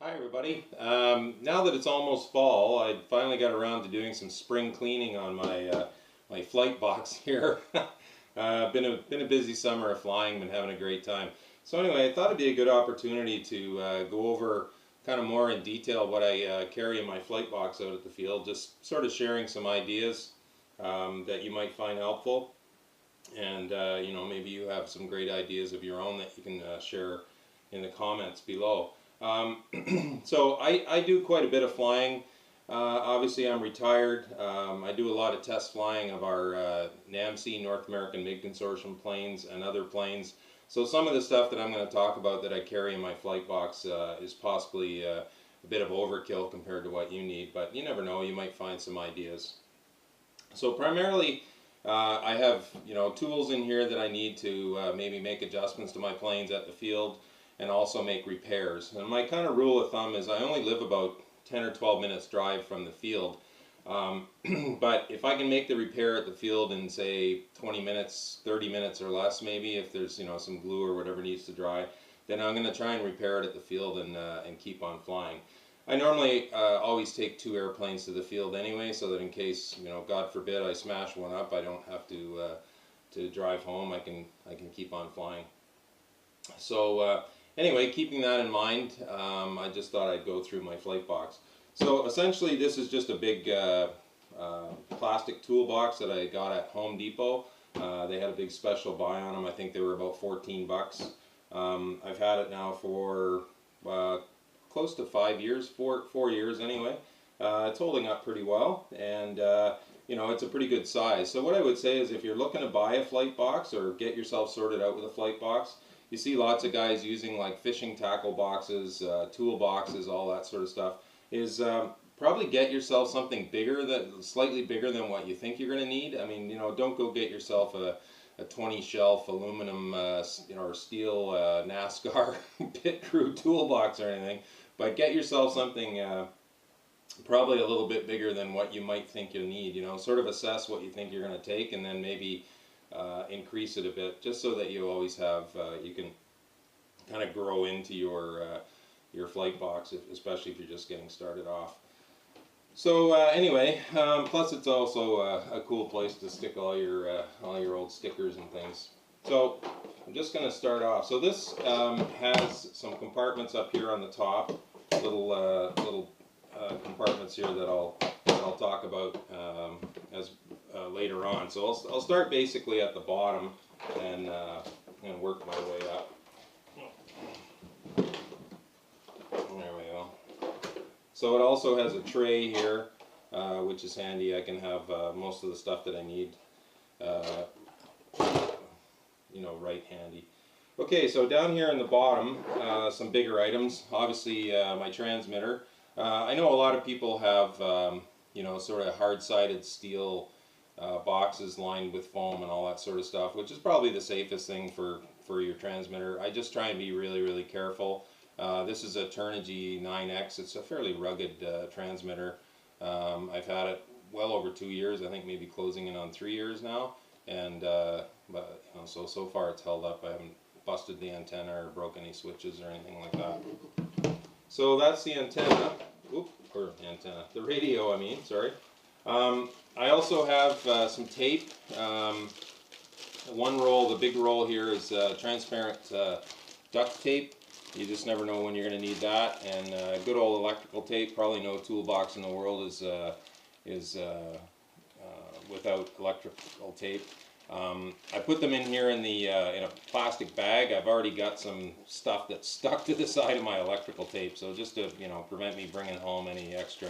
Hi everybody. Now that it's almost fall, I finally got around to doing some spring cleaning on my flight box here. Been a busy summer of flying, been having a great time. So anyway, I thought it'd be a good opportunity to go over kind of more in detail what I carry in my flight box out at the field, just sort of sharing some ideas that you might find helpful, and maybe you have some great ideas of your own that you can share in the comments below. So I do quite a bit of flying. Obviously, I'm retired. I do a lot of test flying of our NAMC, North American MiG Consortium planes, and other planes. So some of the stuff that I'm going to talk about that I carry in my flight box is possibly a bit of overkill compared to what you need, but you never know, you might find some ideas. So primarily, I have tools in here that I need to maybe make adjustments to my planes at the field, and also make repairs. And my kind of rule of thumb is I only live about 10 or 12 minutes drive from the field. But if I can make the repair at the field in say 20 minutes, 30 minutes or less maybe, if there's some glue or whatever needs to dry, then I'm going to try and repair it at the field and keep on flying. I normally always take two airplanes to the field anyway, so that in case, God forbid, I smash one up, I don't have to drive home. I can keep on flying. So anyway, keeping that in mind, I just thought I'd go through my flight box. So essentially, this is just a big plastic toolbox that I got at Home Depot. They had a big special buy on them. I think they were about 14 bucks. I've had it now for close to 5 years, four years anyway. It's holding up pretty well, and it's a pretty good size. So what I would say is, if you're looking to buy a flight box or get yourself sorted out with a flight box, you see lots of guys using like fishing tackle boxes, tool boxes, all that sort of stuff, is probably get yourself something bigger, slightly bigger than what you think you're going to need. I mean, don't go get yourself a 20 shelf aluminum or steel NASCAR pit crew toolbox or anything, but get yourself something probably a little bit bigger than what you might think you'll need. Sort of assess what you think you're going to take, and then maybe increase it a bit, just so that you always have, you can kind of grow into your flight box, especially if you're just getting started off. So anyway, plus it's also a cool place to stick all your old stickers and things. So I'm just going to start off. So this has some compartments up here on the top, little compartments here that I'll talk about as later on. So I'll start basically at the bottom and work my way up. There we go. So it also has a tray here, which is handy. I can have most of the stuff that I need, right handy. Okay, so down here in the bottom, some bigger items. Obviously, my transmitter. I know a lot of people have, sort of hard-sided steel boxes lined with foam and all that sort of stuff, which is probably the safest thing for your transmitter. I just try and be really, really careful. This is a Turnigy 9X. It's a fairly rugged transmitter. I've had it well over 2 years. I think maybe closing in on 3 years now, and but so far it's held up. I haven't busted the antenna or broke any switches or anything like that. So that's the antenna. The radio, I mean, sorry. I also have some tape. One roll, the big roll here, is transparent duct tape. You just never know when you're going to need that. And good old electrical tape. Probably no toolbox in the world is without electrical tape. I put them in here in a plastic bag. I've already got some stuff that's stuck to the side of my electrical tape, so just to prevent me bringing home any extra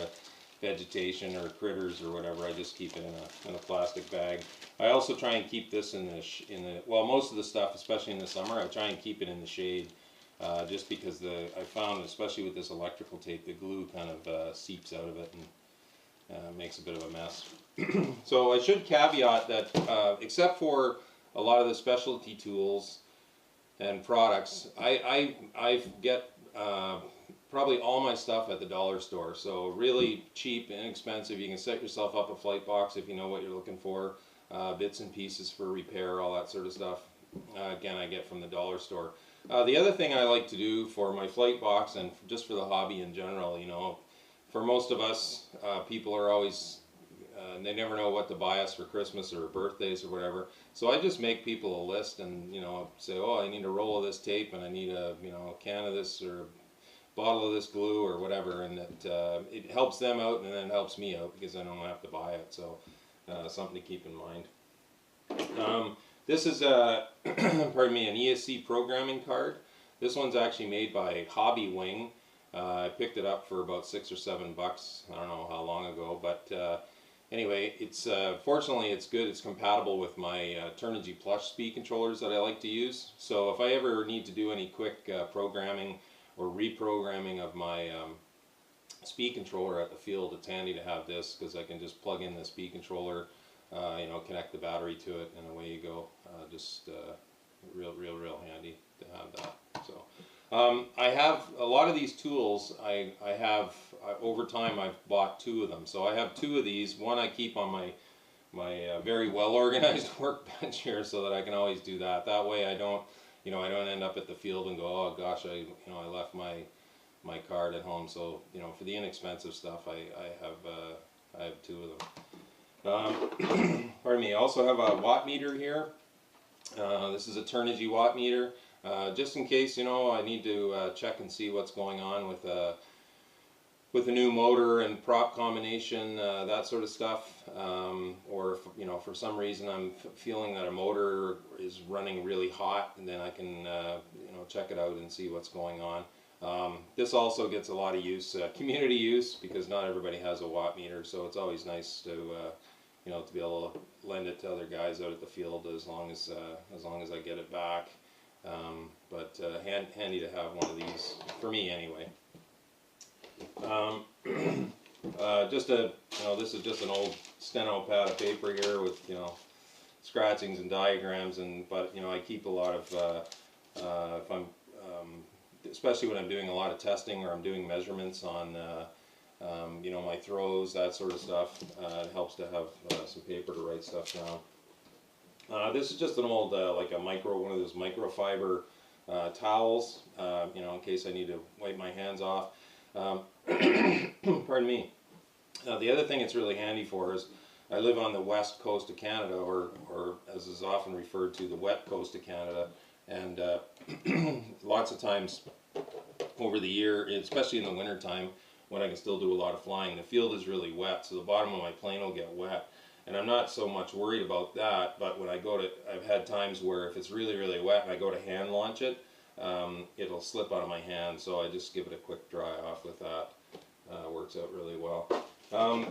vegetation or critters or whatever, I just keep it in a plastic bag. I also try and keep this in the well, most of the stuff, especially in the summer, I try and keep it in the shade, just because I found, especially with this electrical tape, the glue kind of seeps out of it and makes a bit of a mess. So I should caveat that except for a lot of the specialty tools and products, I get probably all my stuff at the dollar store. So really cheap, inexpensive. You can set yourself up a flight box if you know what you're looking for. Bits and pieces for repair, all that sort of stuff. Again, I get from the dollar store. The other thing I like to do for my flight box and just for the hobby in general, you know, for most of us, people are always, they never know what to buy us for Christmas or birthdays or whatever. So I just make people a list and, you know, say, oh, I need a roll of this tape and I need a, you know, a can of this or a bottle of this glue or whatever, and it helps them out and then it helps me out because I don't have to buy it. So something to keep in mind. This is pardon me, an ESC programming card. This one's actually made by Hobby Wing. I picked it up for about $6 or $7. I don't know how long ago, but anyway, it's fortunately it's good. It's compatible with my Turnigy Plush speed controllers that I like to use. So if I ever need to do any quick programming or reprogramming of my speed controller at the field, it's handy to have this because I can just plug in the speed controller, you know, connect the battery to it, and away you go. Just real handy to have that. So I have a lot of these tools. I have over time I've bought 2 of them. So I have 2 of these. One I keep on my very well organized workbench here so that I can always do that. That way I don't, you know, I don't end up at the field and go, oh gosh, I left my card at home. So, you know, for the inexpensive stuff, I have 2 of them. Pardon me. I also have a watt meter here. This is a Turnigy watt meter. Just in case, you know, I need to check and see what's going on with a new motor and prop combination, that sort of stuff. Or if, you know, for some reason I'm feeling that a motor is running really hot, and then I can you know, check it out and see what's going on. This also gets a lot of use, community use, because not everybody has a watt meter, so it's always nice to you know, to be able to lend it to other guys out at the field as long as I get it back. But handy to have one of these, for me anyway. Just a, you know, this is just an old steno pad of paper here with, you know, scratchings and diagrams, but you know, I keep a lot of if I'm especially when I'm doing a lot of testing or I'm doing measurements on you know, my throws, that sort of stuff. It helps to have some paper to write stuff down. This is just an old like a one of those microfiber towels, you know, in case I need to wipe my hands off. Pardon me. The other thing it's really handy for is I live on the west coast of Canada, or as is often referred to, the wet coast of Canada, and lots of times over the year, especially in the winter time when I can still do a lot of flying, the field is really wet, so the bottom of my plane will get wet. And I'm not so much worried about that, but when I go to, I've had times where if it's really wet and I go to hand launch it, it'll slip out of my hand, so I just give it a quick dry off with that. Works out really well.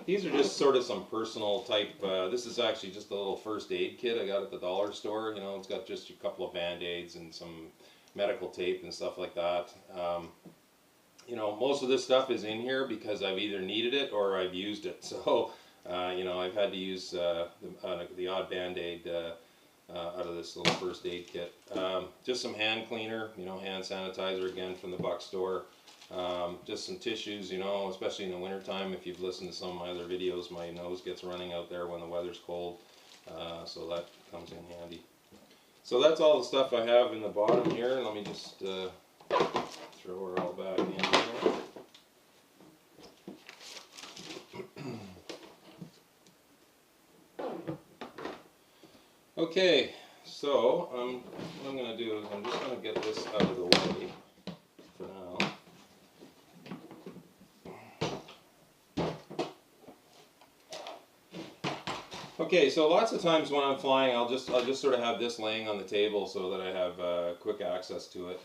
These are just sort of some personal type, this is actually just a little first aid kit I got at the dollar store. You know, it's got just a couple of band-aids and some medical tape and stuff like that. You know, most of this stuff is in here because I've either needed it or I've used it. So, you know, I've had to use the odd band-aid out of this little first aid kit. Just some hand cleaner, you know, hand sanitizer again from the Buck store. Just some tissues, you know, especially in the winter time. If you've listened to some of my other videos, my nose gets running out there when the weather's cold, so that comes in handy. So that's all the stuff I have in the bottom here. Let me just throw her all back in here. Okay, so what I'm going to do is I'm just going to get this out of the way for now. Okay, so lots of times when I'm flying, I'll just sort of have this laying on the table so that I have quick access to it.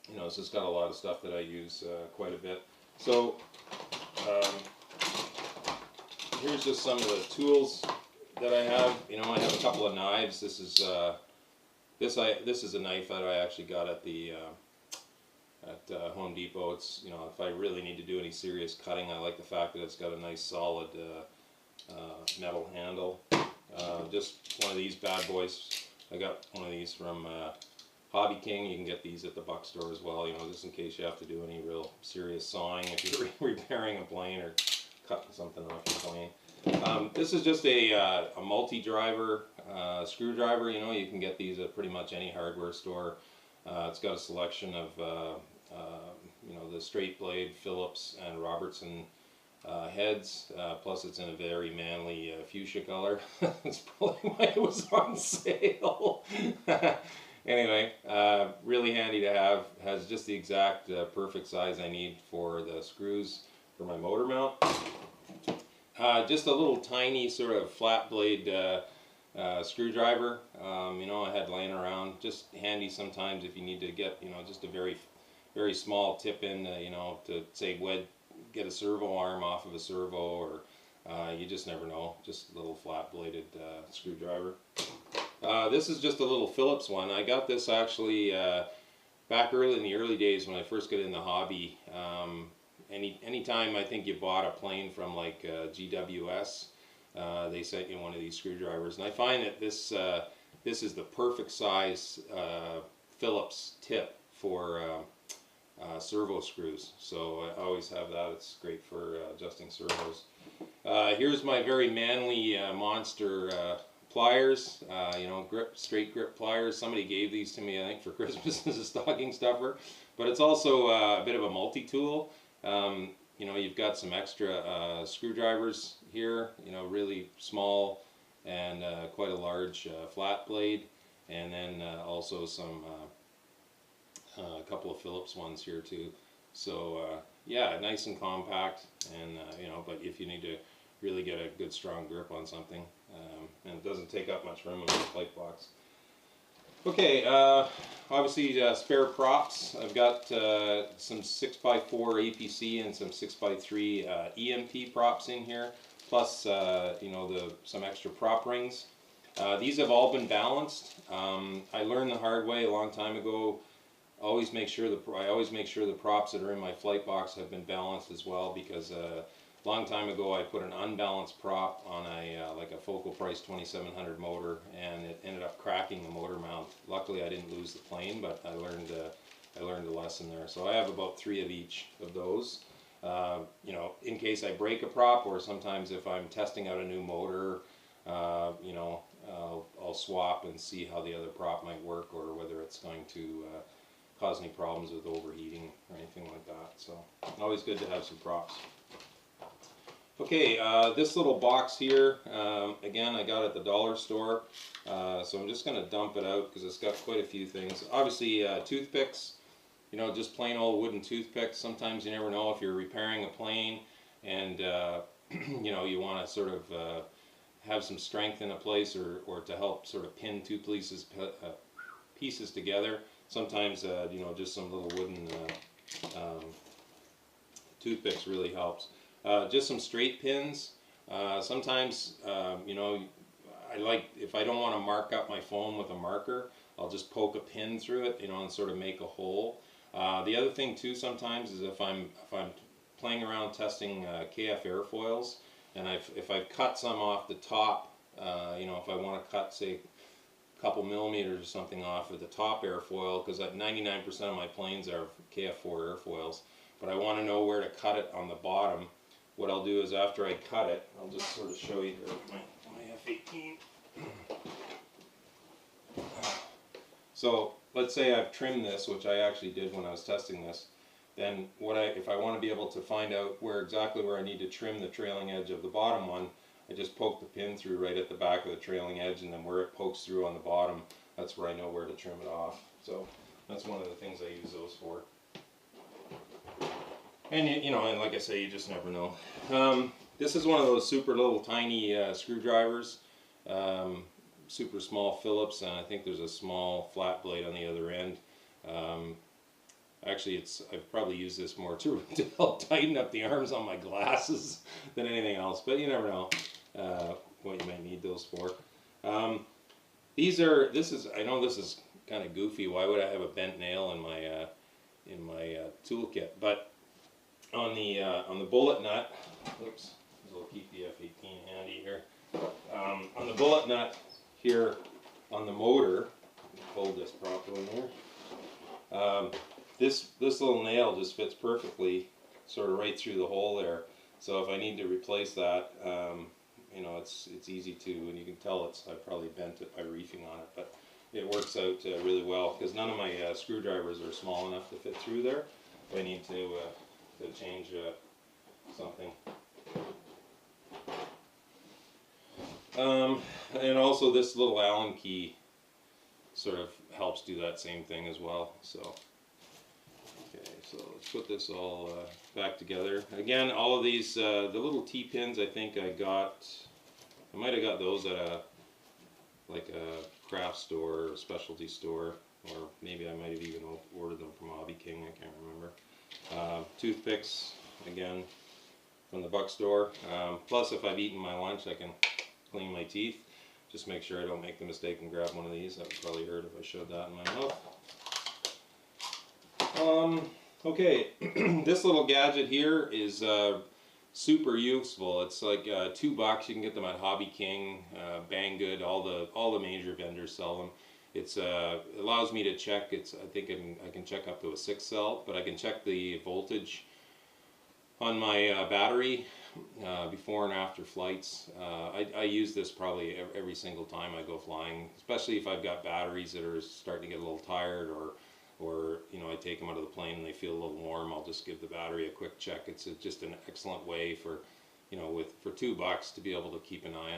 You know, so it's got a lot of stuff that I use quite a bit. So here's just some of the tools that I have. You know, I have a couple of knives. This is this is a knife that I actually got at the Home Depot. It's, you know, if I really need to do any serious cutting, I like the fact that it's got a nice solid metal handle. Just one of these bad boys. I got one of these from Hobby King. You can get these at the Buck store as well, you know, just in case you have to do any real serious sawing if you're repairing a plane or cutting something off your plane. This is just a multi-driver screwdriver. You know, you can get these at pretty much any hardware store. It's got a selection of you know, the straight blade, Phillips, and Robertson heads. Plus, it's in a very manly fuchsia color. That's probably why it was on sale. Anyway, really handy to have. Has just the exact perfect size I need for the screws for my motor mount. Just a little tiny sort of flat blade screwdriver. You know, I had laying around, just handy sometimes if you need to get, you know, just a very small tip in, you know, to say get a servo arm off of a servo, or you just never know. Just a little flat bladed screwdriver. This is just a little Phillips one. I got this actually back in the early days when I first got in the hobby. Anytime I think you bought a plane from like GWS, they sent you one of these screwdrivers, and I find that this is the perfect size Phillips tip for servo screws. So I always have that. It's great for adjusting servos. Here's my very manly monster pliers, you know, straight grip pliers. Somebody gave these to me, I think, for Christmas as a stocking stuffer. But it's also a bit of a multi-tool. You know, you've got some extra screwdrivers here, you know, really small and quite a large flat blade, and then also some a couple of Phillips ones here too. So yeah, nice and compact, and you know, but if you need to really get a good strong grip on something, and it doesn't take up much room in the plate box. Okay, obviously spare props. I've got some 6x4 APC and some 6x3 EMT props in here, plus you know, some extra prop rings. These have all been balanced. I learned the hard way a long time ago. I always make sure the props that are in my flight box have been balanced as well, because long time ago I put an unbalanced prop on a like a Focal Price 2700 motor, and it ended up cracking the motor mount. Luckily I didn't lose the plane, but I learned a lesson there. So I have about 3 of each of those. You know, in case I break a prop, or sometimes if I'm testing out a new motor, you know, I'll swap and see how the other prop might work, or whether it's going to cause any problems with overheating or anything like that. So always good to have some props. Okay, this little box here, again, I got at the dollar store, so I'm just going to dump it out because it's got quite a few things. Obviously, toothpicks, you know, just plain old wooden toothpicks. Sometimes you never know if you're repairing a plane and, you know, you want to sort of have some strength in a place, or to help sort of pin two pieces together. Sometimes, you know, just some little wooden toothpicks really helps. Just some straight pins. Sometimes, you know, I like, if I don't want to mark up my phone with a marker, I'll just poke a pin through it, you know, and sort of make a hole. The other thing too sometimes is if I'm playing around testing KF airfoils, and if I've cut some off the top, you know, if I want to cut, say, a couple millimeters or something off of the top airfoil, because 99% of my planes are KF4 airfoils, but I want to know where to cut it on the bottom. What I'll do is, after I cut it, I'll just sort of show you here with my F18. So let's say I've trimmed this, which I actually did when I was testing this. Then if I want to be able to find out exactly where I need to trim the trailing edge of the bottom one, I just poke the pin through right at the back of the trailing edge, and then where it pokes through on the bottom, that's where I know where to trim it off. So that's one of the things I use those for. And you know, and like I say, you just never know. This is one of those super little tiny screwdrivers, super small Phillips, and I think there's a small flat blade on the other end. Actually, I've probably used this more to help tighten up the arms on my glasses than anything else, but you never know what you might need those for. I know this is kind of goofy. Why would I have a bent nail in my toolkit? But on the bullet nut, oops, we'll keep the F18 handy here. On the bullet nut here on the motor, hold this properly here. This little nail just fits perfectly, sort of right through the hole there. So if I need to replace that, you know, it's easy to, and you can tell I probably bent it by reefing on it, but it works out really well because none of my screwdrivers are small enough to fit through there. I need to change something. And also this little Allen key sort of helps do that same thing as well. So, okay, so let's put this all back together. Again, all of these, the little T-pins, I think I might have got those at like a craft store or specialty store, or maybe I might have even ordered them from Hobby King, I can't remember. Toothpicks, again, from the Buck store. Plus, if I've eaten my lunch, I can clean my teeth. Just make sure I don't make the mistake and grab one of these. That would probably hurt if I shoved that in my mouth. Okay, this little gadget here is super useful. It's like $2. You can get them at Hobby King, Banggood, all the major vendors sell them. It allows me to check. I think I can check up to a 6-cell, but I can check the voltage on my battery before and after flights. I use this probably every single time I go flying, especially if I've got batteries that are starting to get a little tired, or you know, I take them out of the plane and they feel a little warm. I'll just give the battery a quick check. It's just an excellent way for, you know, for $2 to be able to keep an eye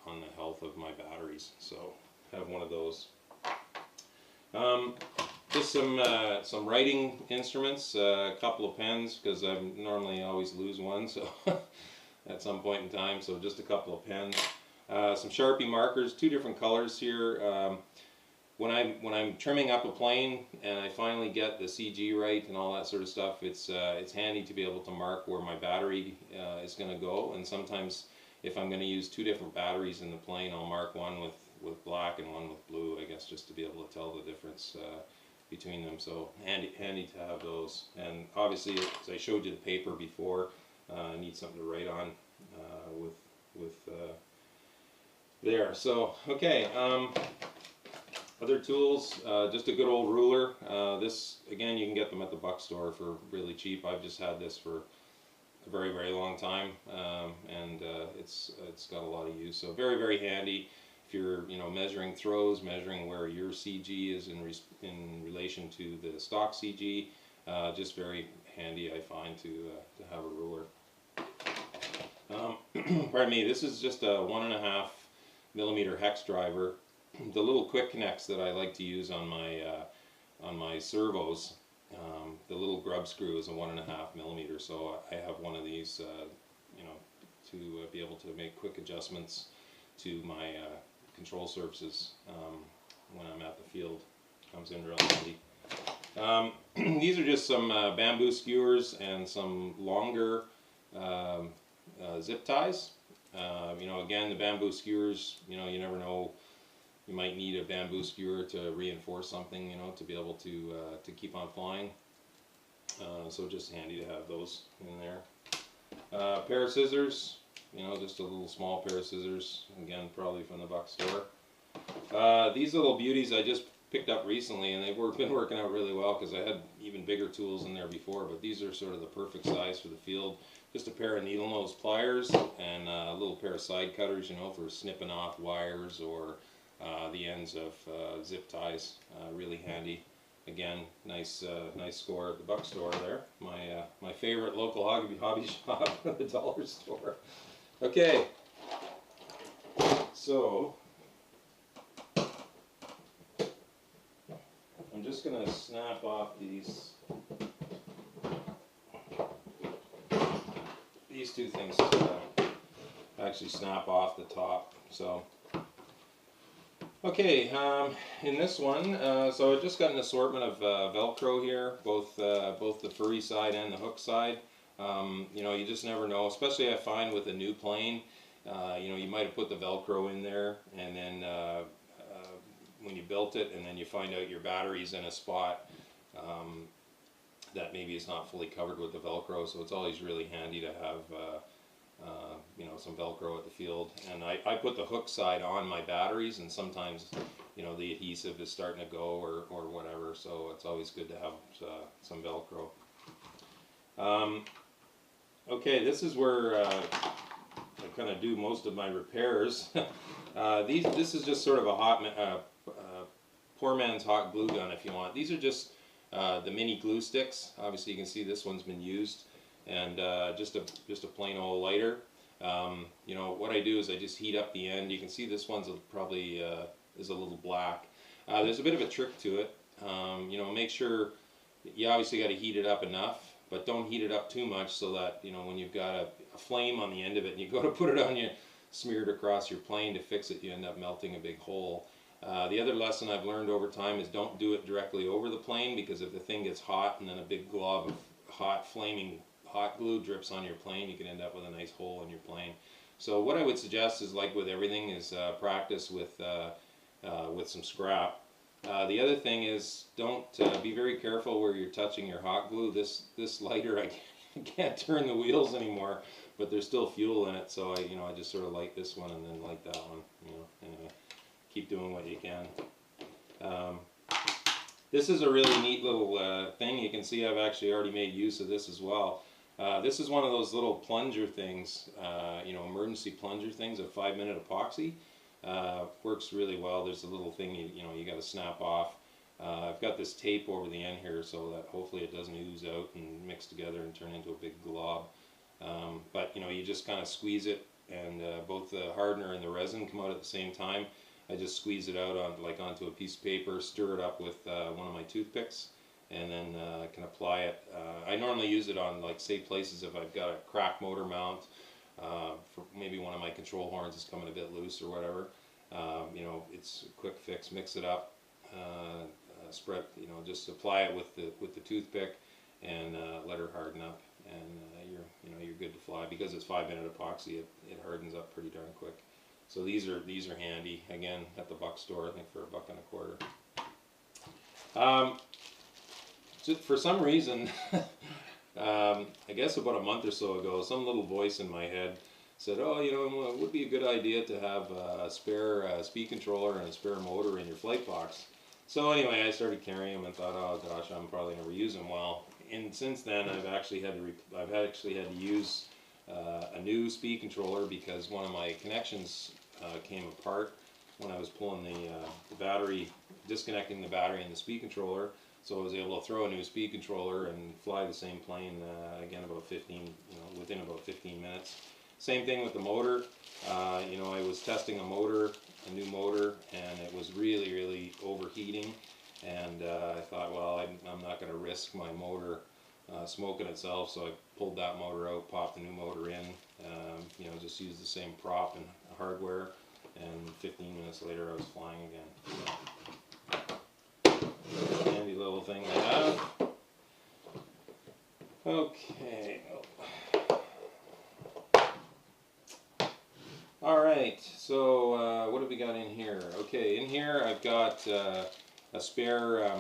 on the health of my batteries. So have one of those. Just some writing instruments, a couple of pens, because I normally always lose one, so at some point in time. So just a couple of pens, some Sharpie markers, 2 different colors here. When I'm trimming up a plane and I finally get the CG right and all that sort of stuff, it's handy to be able to mark where my battery is going to go. And sometimes if I'm going to use 2 different batteries in the plane, I'll mark one with black and one with blue, I guess, just to be able to tell the difference between them. So handy to have those. And obviously, as I showed you the paper before, I need something to write on with there. So okay, other tools, just a good old ruler. This, again, you can get them at the Buck store for really cheap. I've just had this for a very, very long time, and it's got a lot of use. So very, very handy if you're, you know, measuring throws, measuring where your CG is in relation to the stock CG. Just very handy, I find, to have a ruler. Pardon me. This is just a 1.5 millimeter hex driver. The little quick connects that I like to use on my servos. The little grub screw is a 1.5 millimeter, so I have one of these, you know, to be able to make quick adjustments to my control surfaces when I'm at the field. Comes in real handy. These are just some bamboo skewers and some longer zip ties. You know, again, the bamboo skewers, you know, you never know. You might need a bamboo skewer to reinforce something, you know, to be able to keep on flying. So just handy to have those in there. Pair of scissors, you know, just a little small pair of scissors. Again, probably from the Buck store. These little beauties I just picked up recently, and they've been working out really well because I had even bigger tools in there before, but these are sort of the perfect size for the field. Just a pair of needle nose pliers and a little pair of side cutters, you know, for snipping off wires or the ends of zip ties. Really handy. Again, nice score at the Buck store there. My favorite local hobby shop, the dollar store. Okay, so I'm just going to snap off these 2 things. Actually snap off the top. So okay, in this one, so I just got an assortment of Velcro here, both the furry side and the hook side. You know, you just never know, especially I find with a new plane. You know, you might have put the Velcro in there, and then when you built it, and then you find out your battery's in a spot that maybe is not fully covered with the Velcro. So it's always really handy to have you know, some Velcro at the field. And I put the hook side on my batteries, and sometimes, you know, the adhesive is starting to go or whatever, so it's always good to have some Velcro. Okay, this is where kind of do most of my repairs. This is just sort of a poor man's hot glue gun, if you want. These are just the mini glue sticks. Obviously, you can see this one's been used, and just a plain old lighter. You know, what I do is I just heat up the end. You can see this one's probably is a little black. There's a bit of a trick to it. You know, make sure you obviously got to heat it up enough, but don't heat it up too much so that, you know, when you've got a flame on the end of it and you go to put it on, you smear it across your plane to fix it, you end up melting a big hole. The other lesson I've learned over time is don't do it directly over the plane, because if the thing gets hot and then a big glob of hot flaming hot glue drips on your plane, you can end up with a nice hole in your plane. So what I would suggest is, like with everything, is practice with some scrap. The other thing is, don't be very careful where you're touching your hot glue. This lighter, I can't turn the wheels anymore, but there's still fuel in it, so I just sort of light this one and then light that one. You know, anyway, keep doing what you can. This is a really neat little thing. You can see I've actually already made use of this as well. This is one of those little plunger things, you know, emergency plunger things, a 5-minute epoxy. Works really well. There's a little thing you got to snap off. I've got this tape over the end here so that hopefully it doesn't ooze out and mix together and turn into a big glob. But you know, you just kind of squeeze it, and both the hardener and the resin come out at the same time. I just squeeze it out onto a piece of paper, stir it up with one of my toothpicks, and then can apply it. I normally use it on, like, say, places if I've got a crack motor mount. For maybe one of my control horns is coming a bit loose or whatever. You know, it's a quick fix. Mix it up, spread. You know, just apply it with the toothpick, and let her harden up, and you're good to fly. Because it's 5-minute epoxy, it hardens up pretty darn quick. So these are handy. Again, at the Buck store, I think for $1.25. Just for some reason. I guess about a month or so ago, some little voice in my head said, oh, you know, it would be a good idea to have a spare speed controller and a spare motor in your flight box. So anyway, I started carrying them and thought, oh gosh, I'm probably never use them. Well, and since then I've actually had to use a new speed controller, because one of my connections came apart when I was pulling the battery, disconnecting the battery in the speed controller. So I was able to throw a new speed controller and fly the same plane again within about 15 minutes. Same thing with the motor. You know, I was testing a new motor, and it was really, really overheating. And I thought, well, I'm not going to risk my motor smoking itself. So I pulled that motor out, popped the new motor in. You know, just used the same prop and hardware. And 15 minutes later, I was flying again. So, handy little thing to have. Okay. Alright, so what have we got in here? Okay, in here I've got a spare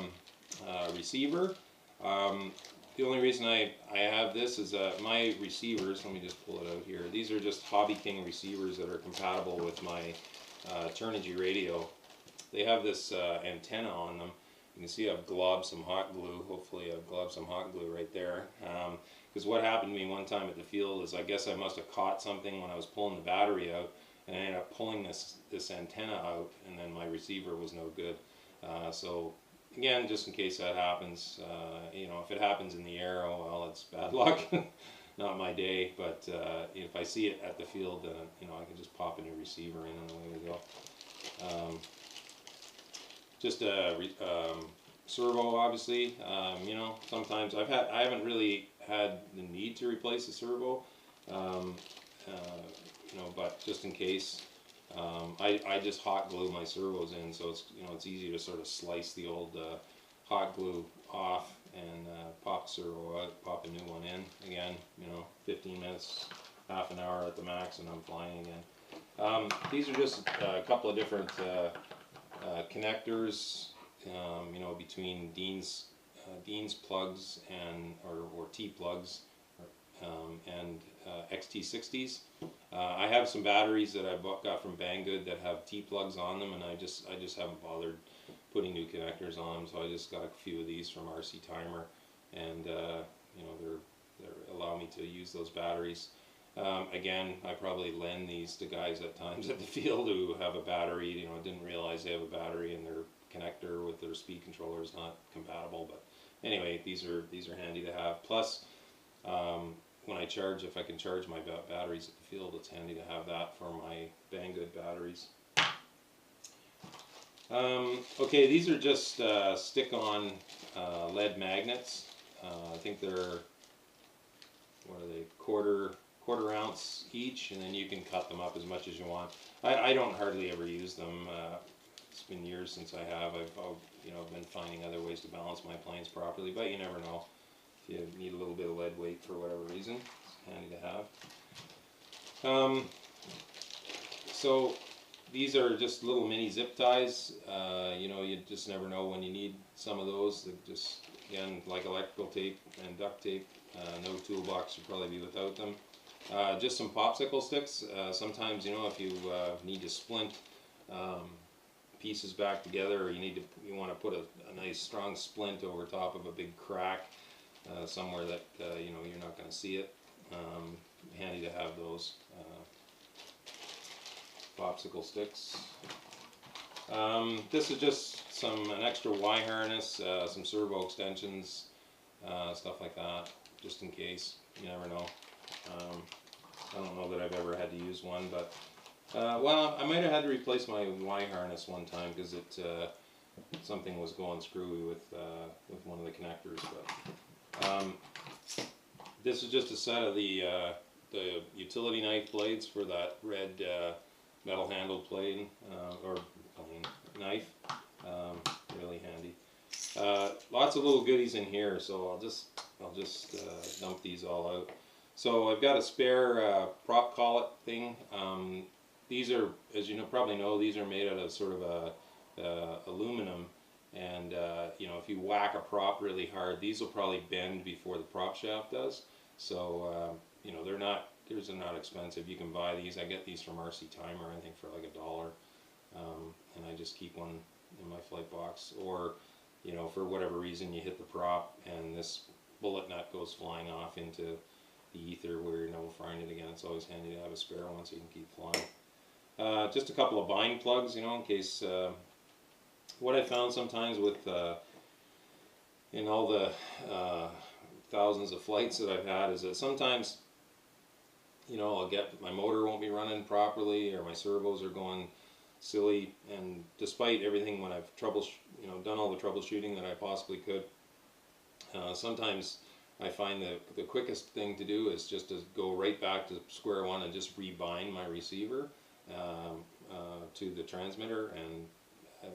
receiver. The only reason I have this is my receivers, let me just pull it out here. These are just Hobby King receivers that are compatible with my Turnigy radio. They have this antenna on them. You can see I've globbed some hot glue. Hopefully I've globbed some hot glue right there. Because what happened to me one time at the field is, I guess I must have caught something when I was pulling the battery out, and I ended up pulling this antenna out, and then my receiver was no good. So again, just in case that happens, you know, if it happens in the air, oh well, it's bad luck. Not my day. But if I see it at the field, then you know, I can just pop a new receiver in and away we go. Just a servo, obviously. You know, sometimes I haven't really had the need to replace the servo. You know, but just in case, I just hot glue my servos in, so it's, you know, it's easy to sort of slice the old hot glue off and pop the servo out, pop a new one in. Again, you know, 15 minutes, half an hour at the max, and I'm flying again. These are just a couple of different connectors, you know, between Dean's plugs and or T plugs and XT60s. I have some batteries that I got from Banggood that have T plugs on them, and I just haven't bothered putting new connectors on them, so I just got a few of these from RC Timer, and you know, they allow me to use those batteries. Again, I probably lend these to guys at times at the field who have a battery, you know, didn't realize they have a battery and their connector with their speed controller is not compatible. But anyway, these are handy to have. Plus, when I charge, if I can charge my batteries at the field, it's handy to have that for my Banggood batteries. Okay, these are just stick-on lead magnets. I think they're, what are they, quarter ounce each, and then you can cut them up as much as you want. I don't hardly ever use them. It's been years since I have. I've you know, been finding other ways to balance my planes properly, but you never know. If you need a little bit of lead weight for whatever reason, it's handy to have. So these are just little mini zip ties. You know, you just never know when you need some of those. They're just, again, like electrical tape and duct tape. No toolbox should probably be without them. Just some popsicle sticks. Sometimes, you know, if you need to splint pieces back together, or you want to put a nice strong splint over top of a big crack somewhere that you know, you're not going to see it. Handy to have those popsicle sticks. This is just an extra Y harness, some servo extensions, stuff like that, just in case. You never know. I don't know that I've ever had to use one, but well, I might have had to replace my Y harness one time because something was going screwy with one of the connectors. But this is just a set of the utility knife blades for that red metal handled plane or knife. Really handy. Lots of little goodies in here, so I'll just dump these all out. So I've got a spare prop collet thing. These are, as you probably know, these are made out of sort of aluminum, and you know, if you whack a prop really hard, these will probably bend before the prop shaft does. So you know, they're not expensive. You can buy these. I get these from RC Timer, I think, for like $1, and I just keep one in my flight box. Or, you know, for whatever reason you hit the prop and this bullet nut goes flying off into the ether where you're never firing it again. It's always handy to have a spare one so you can keep flying. Just a couple of bind plugs, you know, in case. What I found sometimes with in all the thousands of flights that I've had is that sometimes, you know, I'll get my motor won't be running properly, or my servos are going silly, and despite everything, when I've done all the troubleshooting that I possibly could, sometimes I find that the quickest thing to do is just to go right back to square one and just rebind my receiver to the transmitter, and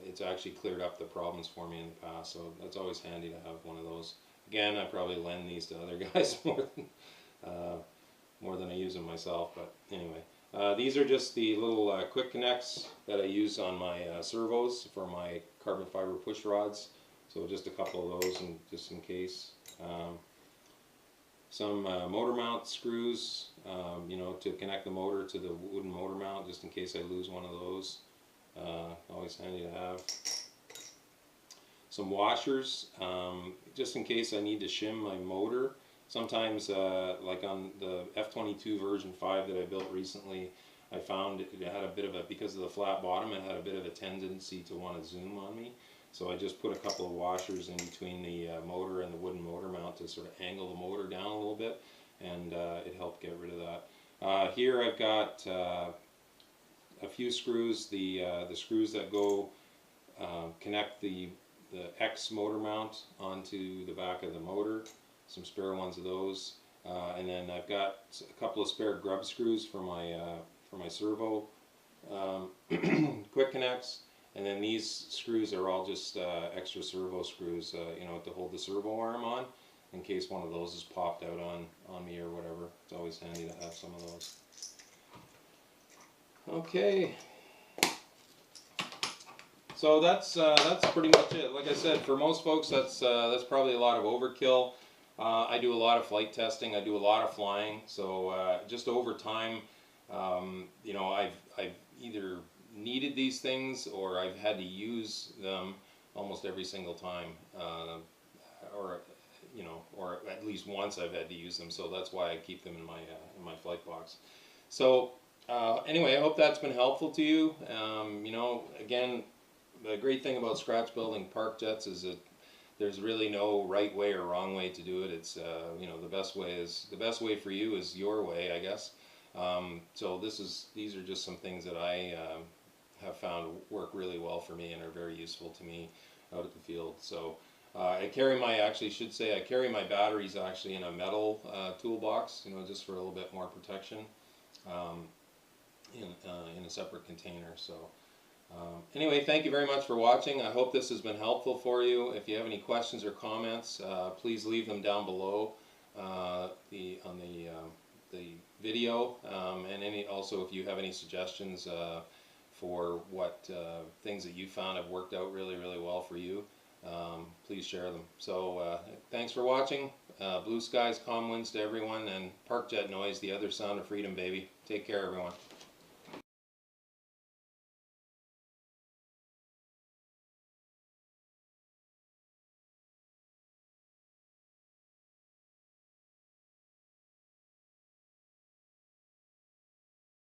it's actually cleared up the problems for me in the past. So that's always handy to have one of those. Again, I probably lend these to other guys more than I use them myself, but anyway. These are just the little quick connects that I use on my servos for my carbon fiber push rods. So just a couple of those, and just in case. Some motor mount screws, you know, to connect the motor to the wooden motor mount, just in case I lose one of those. Always handy to have. Some washers, just in case I need to shim my motor. Sometimes, like on the F-22 version 5 that I built recently, I found it had a bit of because of the flat bottom, it had a bit of a tendency to want to zoom on me. So I just put a couple of washers in between the motor and the wooden motor mount to sort of angle the motor down a little bit, and it helped get rid of that. Here I've got a few screws, the screws that go connect the X motor mount onto the back of the motor, some spare ones of those, and then I've got a couple of spare grub screws for my servo quick connects. And then these screws are all just extra servo screws, you know, to hold the servo arm on, in case one of those is popped out on me or whatever. It's always handy to have some of those. Okay. So that's pretty much it. Like I said, for most folks, that's probably a lot of overkill. I do a lot of flight testing. I do a lot of flying. So just over time, you know, I've either needed these things or I've had to use them almost every single time, or you know, or at least once I've had to use them, so that's why I keep them in my flight box. So anyway, I hope that's been helpful to you. You know, again, the great thing about scratch building park jets is that there's really no right way or wrong way to do it. It's you know, the best way for you is your way, I guess. So these are just some things that I have found work really well for me and are very useful to me out at the field. So I carry my, actually should say, I carry my batteries actually in a metal toolbox, you know, just for a little bit more protection, in a separate container. So anyway, thank you very much for watching. I hope this has been helpful for you. If you have any questions or comments, please leave them down below on the video, and also if you have any suggestions for what things that you found have worked out really, really well for you, please share them. So thanks for watching. Blue skies, calm winds to everyone, and park jet noise, the other sound of freedom, baby. Take care, everyone.